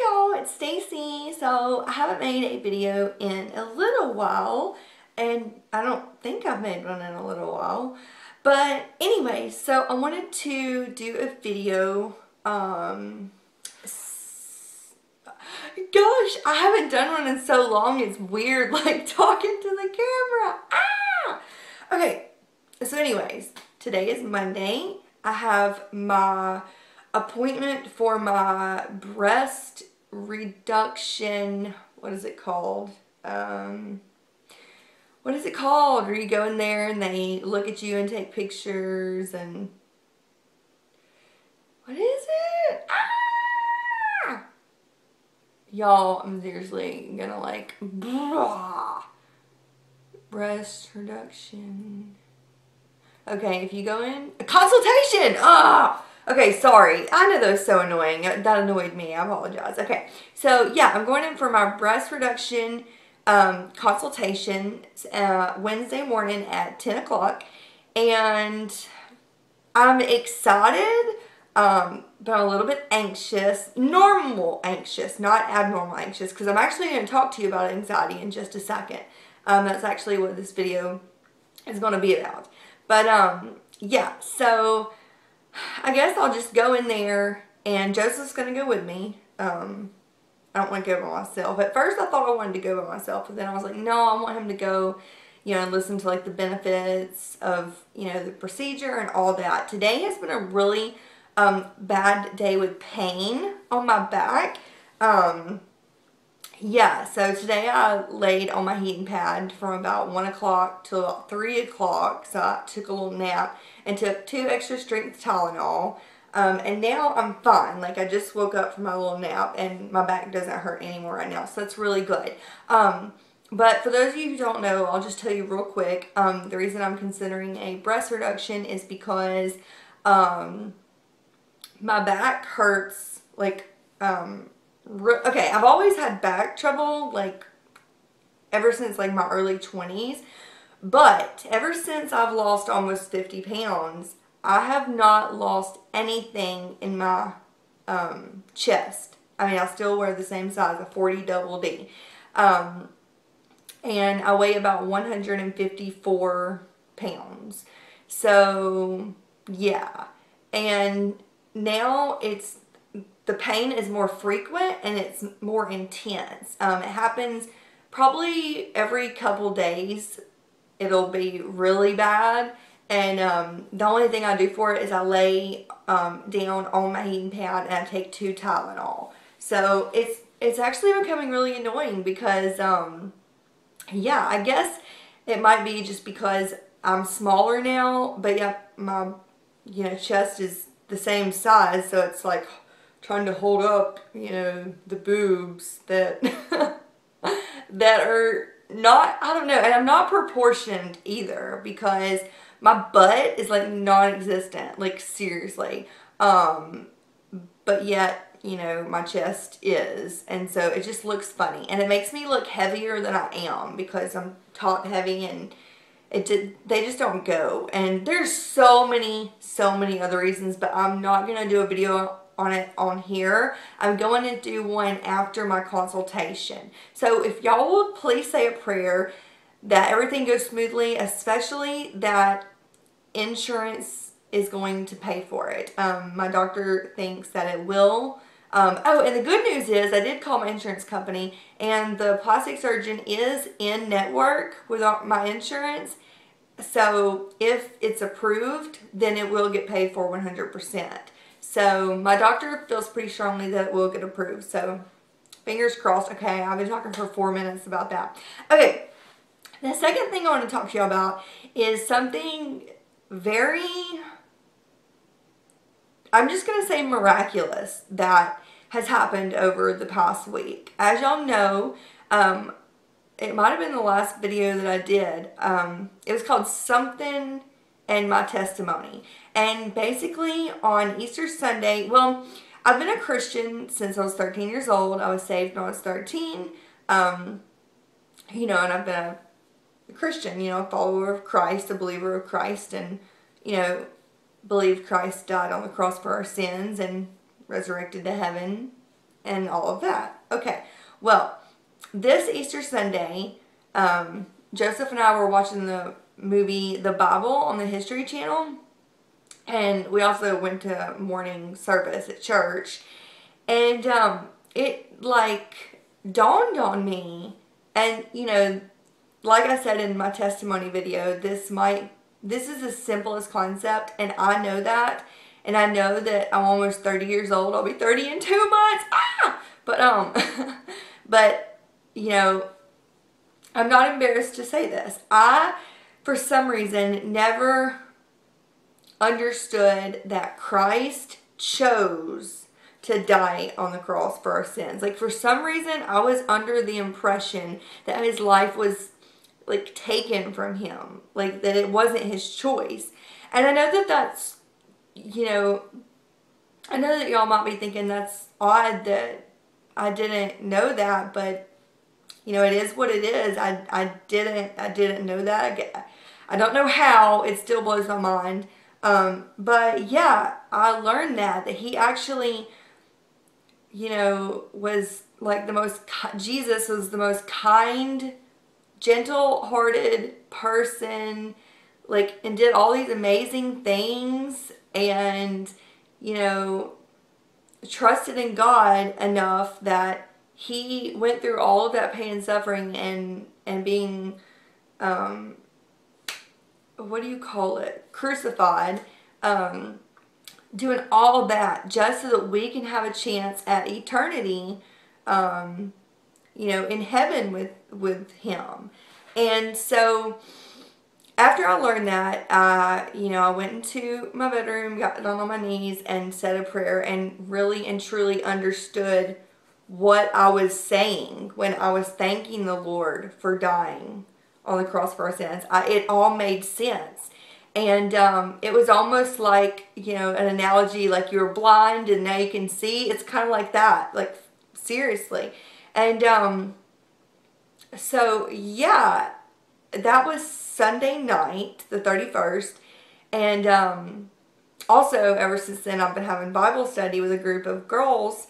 y'all, it's Stacey. So I haven't made a video in a little while, and I don't think I've made one in a little while. But anyway, so I wanted to do a video. Gosh, I haven't done one in so long. It's weird, like talking to the camera. Ah! Okay, so anyways, today is Monday. I have my appointment for my breast reduction. What is it called? What is it called? Where you go in there and they look at you and take pictures and what is it? Ah! Y'all, I'm seriously gonna like blah. Breast reduction. Okay, if you go in a consultation. Ah. Okay, sorry. I know that was so annoying. That annoyed me. I apologize. Okay, so yeah, I'm going in for my breast reduction consultation Wednesday morning at 10 o'clock. And I'm excited, but I'm a little bit anxious. Normal anxious, not abnormal anxious, because I'm actually going to talk to you about anxiety in just a second. That's actually what this video is going to be about. But yeah, so I guess I'll just go in there, and Joseph's going to go with me. I don't want to go by myself. At first I thought I wanted to go by myself, but then I was like, no, I want him to go, you know, and listen to like the benefits of, you know, the procedure and all that. Today has been a really bad day with pain on my back. Yeah, so today I laid on my heating pad from about 1 o'clock till about 3 o'clock. So I took a little nap and took 2 extra strength Tylenol. And now I'm fine. Like, I just woke up from my little nap and my back doesn't hurt anymore right now. So that's really good. But for those of you who don't know, I'll just tell you real quick. The reason I'm considering a breast reduction is because my back hurts, like, okay, I've always had back trouble, like, ever since, like, my early 20s. But ever since I've lost almost 50 pounds, I have not lost anything in my chest. I mean, I still wear the same size, a 40 double D. And I weigh about 154 pounds. So, yeah. And now the pain is more frequent and it's more intense. It happens probably every couple days. It'll be really bad. And the only thing I do for it is I lay down on my heating pad and I take 2 Tylenol. So it's actually becoming really annoying because, yeah, I guess it might be just because I'm smaller now. But yeah, my, you know, chest is the same size. So it's like trying to hold up, you know, the boobs that, that are not, I don't know. And I'm not proportioned either because my butt is like non-existent, like seriously. But yet, you know, my chest is. And so it just looks funny. And it makes me look heavier than I am because I'm top heavy and they just don't go. And there's so many other reasons, but I'm not going to do a video on it on here. I'm going to do one after my consultation. So if y'all would please say a prayer that everything goes smoothly, especially that insurance is going to pay for it. My doctor thinks that it will. Oh, and the good news is I did call my insurance company and the plastic surgeon is in network with my insurance. So if it's approved, then it will get paid for 100%. So my doctor feels pretty strongly that it will get approved. So fingers crossed. Okay, I've been talking for 4 minutes about that. Okay, the second thing I want to talk to you about is something very, I'm just going to say miraculous that has happened over the past week. As y'all know, it might have been the last video that I did. It was called Something and My Testimony. And basically on Easter Sunday, well, I've been a Christian since I was 13 years old. I was saved when I was 13. You know, and I've been a Christian, you know, a follower of Christ, a believer of Christ, and, you know, believe Christ died on the cross for our sins and resurrected to heaven and all of that. Okay, well, this Easter Sunday, Joseph and I were watching the movie The Bible on the History Channel, and we also went to morning service at church, and it like dawned on me, and you know, like I said in my testimony video, this is the simplest concept, and I know that, and I know that I'm almost 30 years old. I'll be 30 in 2 months. But but you know, I'm not embarrassed to say this. I, for some reason, never understood that Christ chose to die on the cross for our sins. Like, for some reason, I was under the impression that his life was like taken from him, like that it wasn't his choice. And I know that that's, you know, I know that y'all might be thinking that's odd that I didn't know that, but you know, it is what it is. I didn't know that. I don't know how. It still blows my mind. But yeah, I learned that he actually, you know, was like Jesus was the most kind, gentle-hearted person, like, and did all these amazing things, and, you know, trusted in God enough that he went through all of that pain and suffering and being, what do you call it? Crucified, doing all that just so that we can have a chance at eternity, you know, in heaven with him. And so after I learned that, you know, I went into my bedroom, got down on my knees, and said a prayer, and really and truly understood what I was saying when I was thanking the Lord for dying on the cross for our sins. It all made sense. And it was almost like, you know, an analogy, like you were blind and now you can see. It's kind of like that, like, seriously. And so, yeah, that was Sunday night, the 31st. And also, ever since then, I've been having Bible study with a group of girls.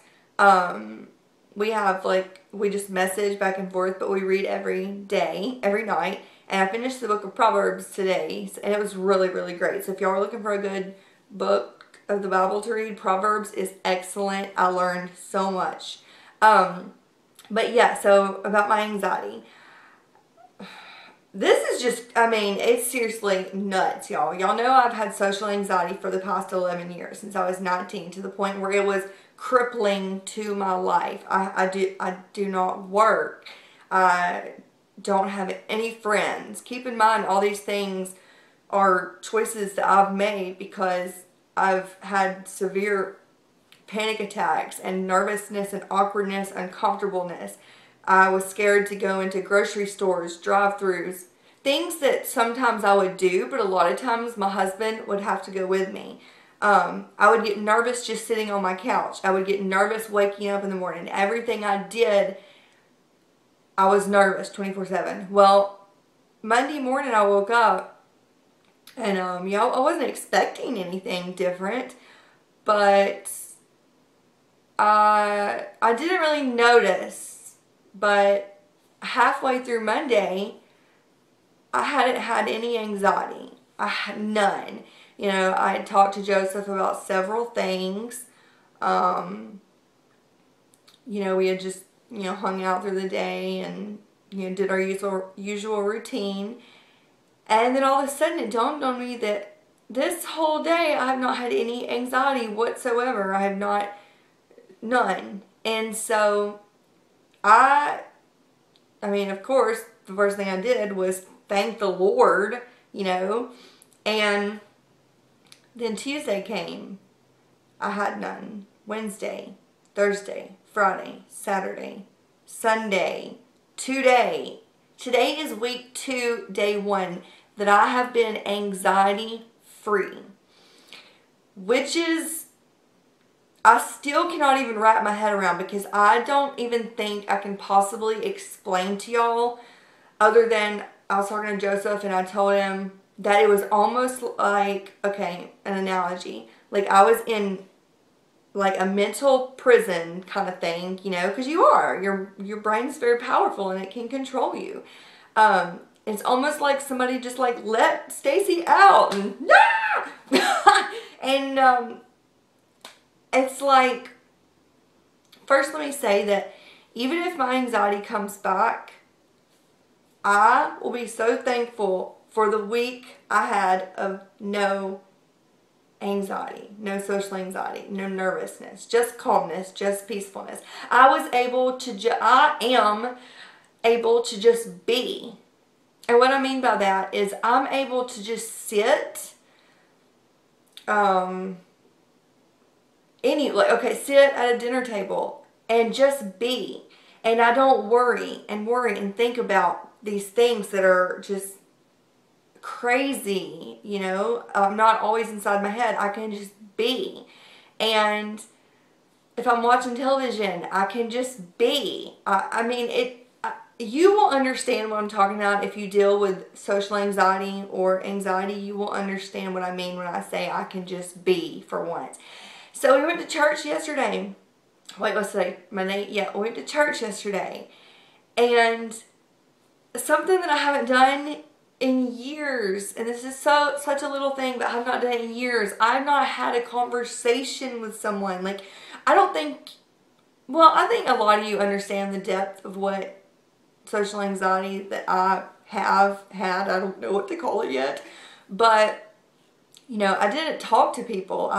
We have, like, we just message back and forth, but we read every day, every night. And I finished the book of Proverbs today, and it was really, really great. So if y'all are looking for a good book of the Bible to read, Proverbs is excellent. I learned so much. But yeah, so about my anxiety. This is just, I mean, it's seriously nuts, y'all. Y'all know I've had social anxiety for the past 11 years, since I was 19, to the point where it was crippling to my life. I do not work. I don't have any friends. Keep in mind, all these things are choices that I've made because I've had severe panic attacks and nervousness and awkwardness, uncomfortableness. I was scared to go into grocery stores, drive-thrus, things that sometimes I would do, but a lot of times my husband would have to go with me. I would get nervous just sitting on my couch. I would get nervous waking up in the morning. Everything I did, I was nervous 24/7. Well, Monday morning I woke up and, you know, I wasn't expecting anything different, but I didn't really notice. But halfway through Monday, I hadn't had any anxiety. I had none. You know, I had talked to Joseph about several things. You know, we had just, you know, hung out through the day and, you know, did our usual routine. And then all of a sudden it dawned on me that this whole day I have not had any anxiety whatsoever. I have not, none. And so I mean, of course, the first thing I did was thank the Lord, you know, and then Tuesday came. I had none. Wednesday, Thursday, Friday, Saturday, Sunday, today. Today is week 2, day 1, that I have been anxiety free, which is, I still cannot even wrap my head around, because I don't even think I can possibly explain to y'all, other than I was talking to Joseph and I told him that it was almost like, okay, an analogy. Like I was in like a mental prison kind of thing, you know, because you are. Your brain's very powerful and it can control you. It's almost like somebody just like let Stacey out and and it's like, first let me say that even if my anxiety comes back, I will be so thankful for the week I had of no anxiety, no social anxiety, no nervousness, just calmness, just peacefulness. I am able to just be. And what I mean by that is I'm able to just sit, sit at a dinner table and just be. And I don't worry and think about these things that are just crazy, you know. I'm not always inside my head. I can just be. And if I'm watching television, I can just be. You will understand what I'm talking about if you deal with social anxiety or anxiety. You will understand what I mean when I say I can just be for once. So we went to church yesterday. Wait, what's today? Monday? Yeah, we went to church yesterday. And something that I haven't done in years, and this is such a little thing, but I've not done it in years. I've not had a conversation with someone. Like, I think a lot of you understand the depth of what social anxiety that I have had. I don't know what to call it yet, but you know, I didn't talk to people.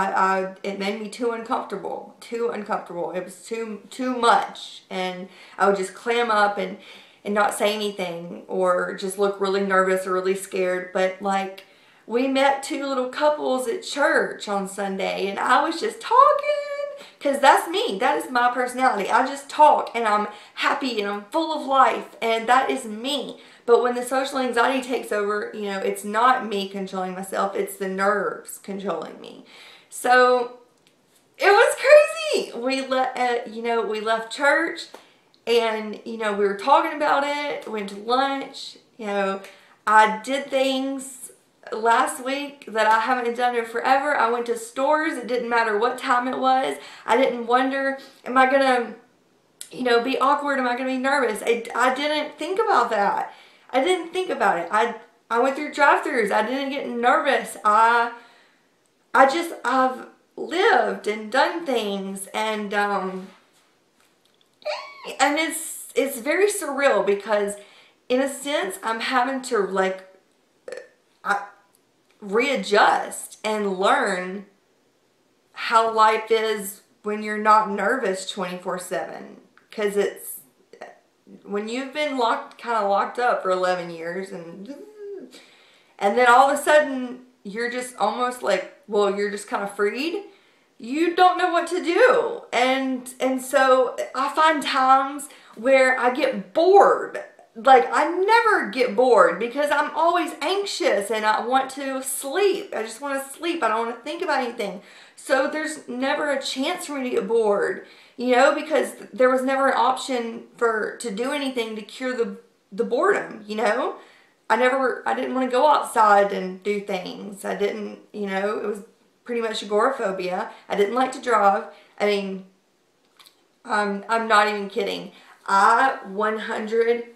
It made me too uncomfortable. It was too much, and I would just clam up and not say anything or just look really nervous or really scared. But like, we met two little couples at church on Sunday, and I was just talking. Because that's me. That is my personality. I just talk and I'm happy and I'm full of life. And that is me. But when the social anxiety takes over, you know, it's not me controlling myself. It's the nerves controlling me. So it was crazy. We left church and, you know, we were talking about it. Went to lunch. You know, I did things last week that I haven't done in forever. I went to stores. It didn't matter what time it was. I didn't wonder, am I going to, you know, be awkward? Am I going to be nervous? I didn't think about that. I didn't think about it. I went through drive-thrus. I didn't get nervous. I've lived and done things, and it's very surreal because in a sense I'm having to like readjust and learn how life is when you're not nervous 24/7, because it's when you've been kind of locked up for 11 years and then all of a sudden you're just almost like, well, you're just kind of freed. You don't know what to do, and so I find times where I get bored. Like, I never get bored because I'm always anxious and I want to sleep. I just want to sleep. I don't want to think about anything. So there's never a chance for me to get bored, you know, because there was never an option to do anything to cure the boredom, you know. I didn't want to go outside and do things. I didn't, you know, it was pretty much agoraphobia. I didn't like to drive. I mean, I'm not even kidding. I 100%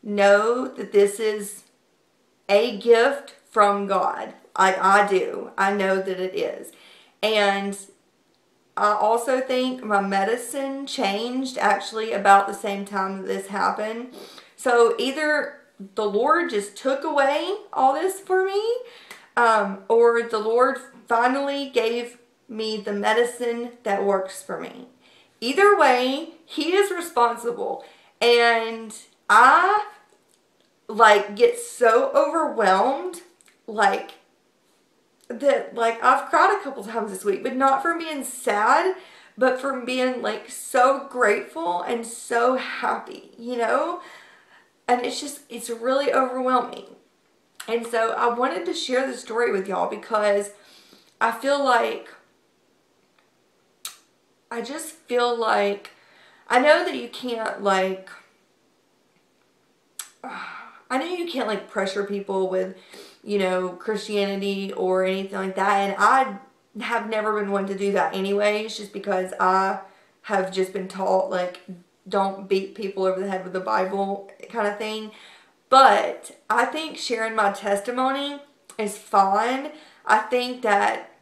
know that this is a gift from God. I do. I know that it is. And I also think my medicine changed actually about the same time that this happened. So either the Lord just took away all this for me, or the Lord finally gave me the medicine that works for me. Either way, He is responsible. And I get so overwhelmed, I've cried a couple times this week, but not from being sad, but from being so grateful and so happy, you know? And it's really overwhelming. And so I wanted to share this story with y'all because I just feel like I know that you can't I know you can't pressure people with, you know, Christianity or anything like that. And I have never been one to do that anyways, just because I have just been taught, like, don't beat people over the head with the Bible kind of thing. But I think sharing my testimony is fine. I think that,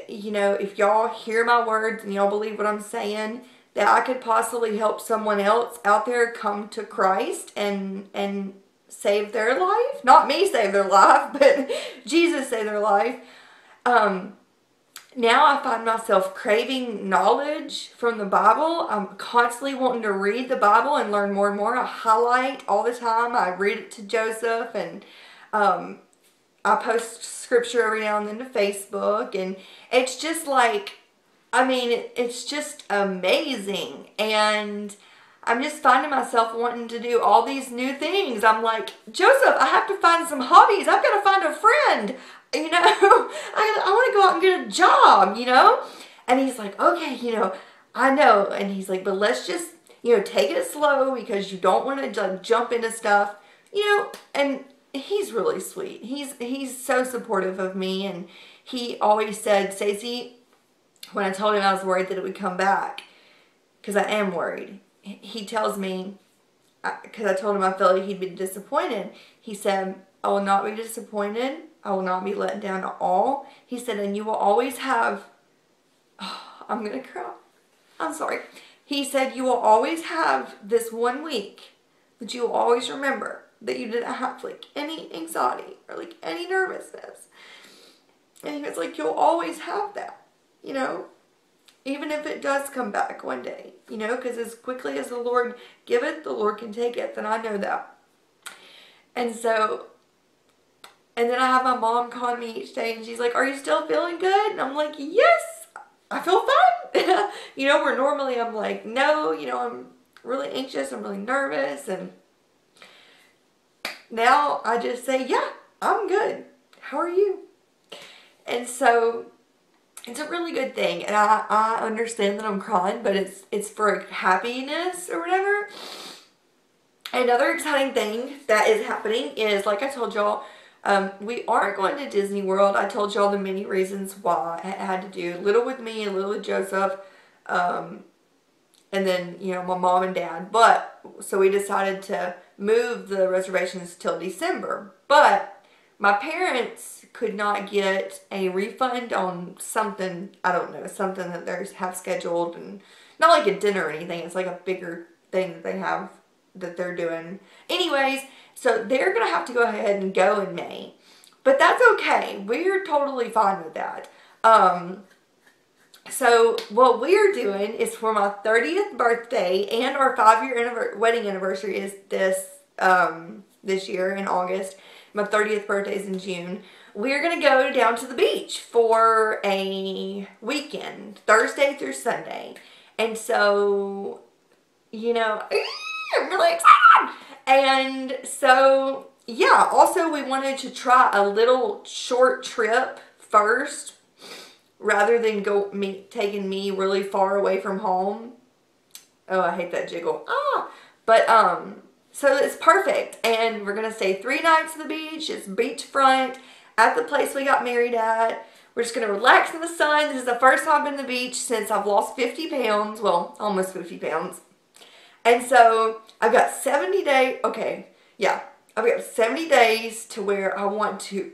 you know, if y'all hear my words and y'all believe what I'm saying, that I could possibly help someone else out there come to Christ and save their life. Not me save their life, but Jesus save their life. Now I find myself craving knowledge from the Bible. I'm constantly wanting to read the Bible and learn more and more. I highlight all the time. I read it to Joseph, and I post scripture every now and then to Facebook. And it's just like, I mean, it's just amazing. And I'm just finding myself wanting to do all these new things. I'm like, Joseph, I have to find some hobbies. I've got to find a friend. You know, I want to go out and get a job, you know? And he's like, okay, you know, I know. And he's like, but let's just, you know, take it slow, because you don't want to like jump into stuff, you know. And he's really sweet. He's so supportive of me. And he always said, Stacey, when I told him I was worried that it would come back, because I am worried, he tells me, because I told him I felt like he'd be disappointed, he said, I will not be disappointed. I will not be let down at all. He said, and you will always have, oh, I'm going to cry. I'm sorry. He said, you will always have this 1 week that you will always remember that you didn't have like any anxiety or like any nervousness. And he was like, you'll always have that, you know, even if it does come back one day, you know, because as quickly as the Lord giveth, the Lord can take it. And I know that. And so, and then I have my mom calling me each day, and she's like, are you still feeling good? And I'm like, yes, I feel fine. You know, where normally I'm like, no, you know, I'm really anxious, I'm really nervous. And now I just say, yeah, I'm good. How are you? And so it's a really good thing. And I understand that I'm crying, but it's for happiness or whatever. Another exciting thing that is happening is, like I told y'all, we aren't going to Disney World. I told y'all the many reasons why. I had to do little with me and little with Joseph. And then, you know, my mom and dad. But, so we decided to move the reservations till December. But my parents could not get a refund on something, I don't know, something that they have scheduled. And not like a dinner or anything. It's like a bigger thing that they have that they're doing. Anyways, so they're going to have to go ahead and go in May. But that's okay. We're totally fine with that. So what we're doing is for my 30th birthday, and our 5-year wedding anniversary is this year in August. My 30th birthday is in June. We're going to go down to the beach for a weekend, Thursday through Sunday. And so, you know, I'm really excited. And so, yeah, also we wanted to try a little short trip first, rather than taking me really far away from home. Oh, I hate that jiggle. Ah! But, so it's perfect. And we're going to stay 3 nights at the beach. It's beachfront at the place we got married at. We're just going to relax in the sun. This is the first time I've been to the beach since I've lost 50 pounds. Well, almost 50 pounds. And so I've got 70 days. Okay, yeah. I've got 70 days to where I want to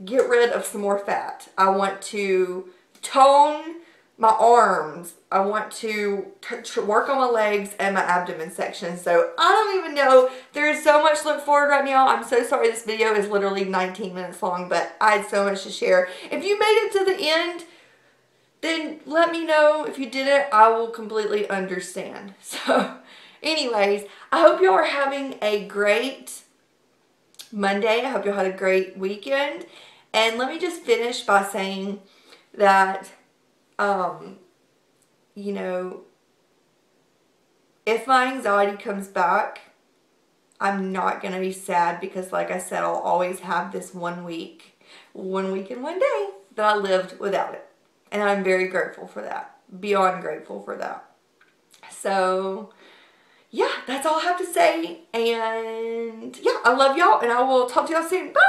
get rid of some more fat. I want to tone my arms. I want to work on my legs and my abdomen section. So I don't even know. There is so much to look forward right now. I'm so sorry this video is literally 19 minutes long, but I had so much to share. If you made it to the end, then let me know. If you didn't, I will completely understand. So anyways, I hope y'all are having a great Monday. I hope y'all had a great weekend. And let me just finish by saying that, you know, if my anxiety comes back, I'm not going to be sad, because like I said, I'll always have this 1 week and 1 day that I lived without it. And I'm very grateful for that. Beyond grateful for that. So, yeah, that's all I have to say. And, yeah, I love y'all. And I will talk to y'all soon. Bye!